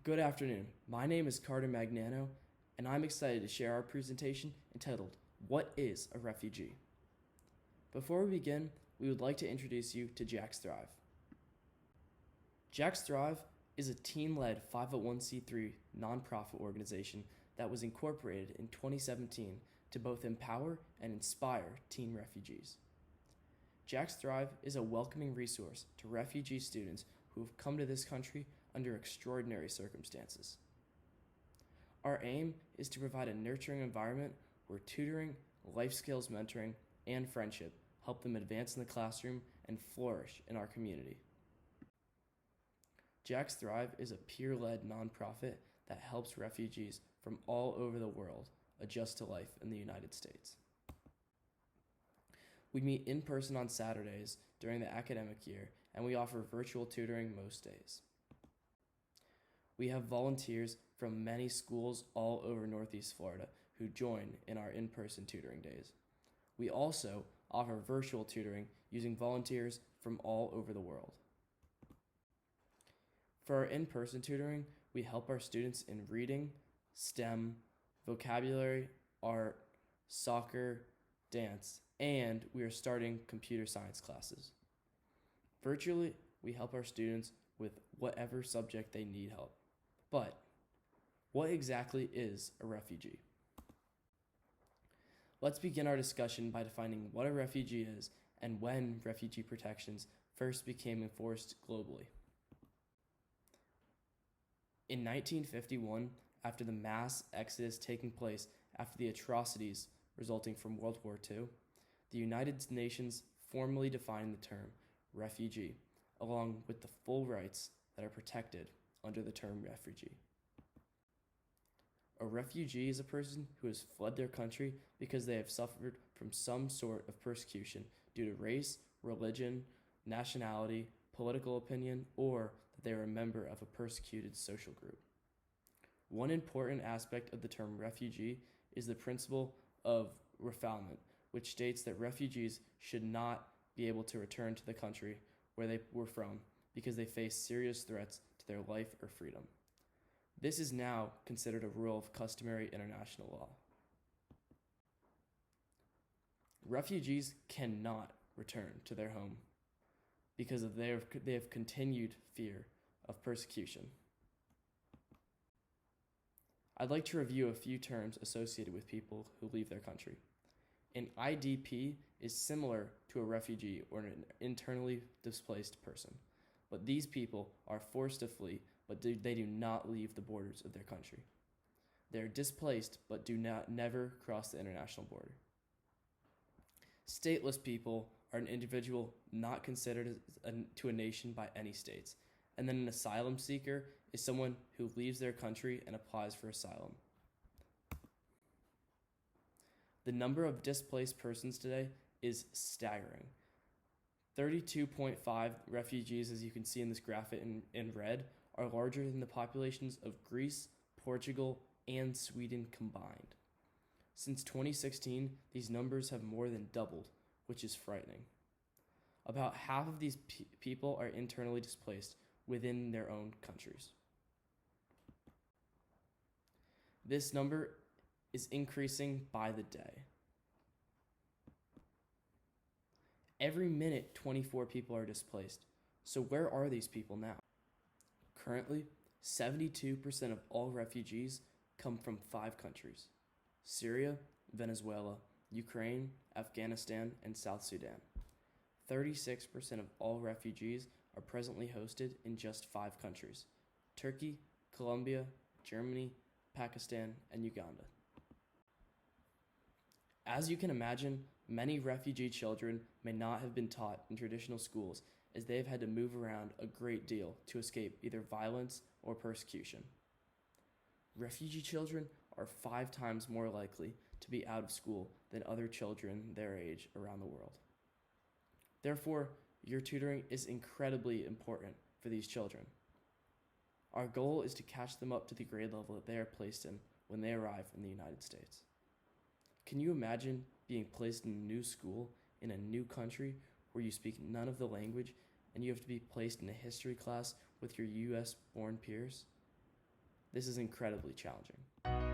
Good afternoon. My name is Carter Magnano, and I'm excited to share our presentation entitled, What is a Refugee? Before we begin, we would like to introduce you to Jack's Thrive. Jack's Thrive is a teen-led 501c3 nonprofit organization that was incorporated in 2017 to both empower and inspire teen refugees. Jack's Thrive is a welcoming resource to refugee students who have come to this country under extraordinary circumstances. Our aim is to provide a nurturing environment where tutoring, life skills mentoring, and friendship help them advance in the classroom and flourish in our community. Jack's Thrive is a peer-led nonprofit that helps refugees from all over the world adjust to life in the United States. We meet in person on Saturdays during the academic year, and we offer virtual tutoring most days. We have volunteers from many schools all over Northeast Florida who join in our in-person tutoring days. We also offer virtual tutoring using volunteers from all over the world. For our in-person tutoring, we help our students in reading, STEM, vocabulary, art, soccer, dance, and we are starting computer science classes. Virtually, we help our students with whatever subject they need help. But what exactly is a refugee? Let's begin our discussion by defining what a refugee is and when refugee protections first became enforced globally. In 1951, after the mass exodus taking place after the atrocities resulting from World War II, the United Nations formally defined the term refugee, along with the full rights that are protected under the term refugee. A refugee is a person who has fled their country because they have suffered from some sort of persecution due to race, religion, nationality, political opinion, or that they are a member of a persecuted social group. One important aspect of the term refugee is the principle of refoulement, which states that refugees should not be able to return to the country where they were from because they face serious threats to their life or freedom. This is now considered a rule of customary international law. Refugees cannot return to their home because they have continued fear of persecution. I'd like to review a few terms associated with people who leave their country. An IDP is similar to a refugee or an internally displaced person, but these people are forced to flee, but they do not leave the borders of their country. They are displaced, but never cross the international border. Stateless people are an individual not considered to a nation by any states, and then an asylum seeker is someone who leaves their country and applies for asylum. The number of displaced persons today is staggering. 32.5 refugees, as you can see in this graphic in red, are larger than the populations of Greece, Portugal, and Sweden combined. Since 2016, these numbers have more than doubled, which is frightening. About half of these people are internally displaced within their own countries. This number is increasing by the day. Every minute, 24 people are displaced. So where are these people now? Currently, 72% of all refugees come from 5 countries: Syria, Venezuela, Ukraine, Afghanistan, and South Sudan. 36% of all refugees are presently hosted in just 5 countries: Turkey, Colombia, Germany, Pakistan, and Uganda. As you can imagine, many refugee children may not have been taught in traditional schools as they have had to move around a great deal to escape either violence or persecution. Refugee children are 5 times more likely to be out of school than other children their age around the world. Therefore, your tutoring is incredibly important for these children. Our goal is to catch them up to the grade level that they are placed in when they arrive in the United States. Can you imagine being placed in a new school in a new country where you speak none of the language and you have to be placed in a history class with your US-born peers? This is incredibly challenging.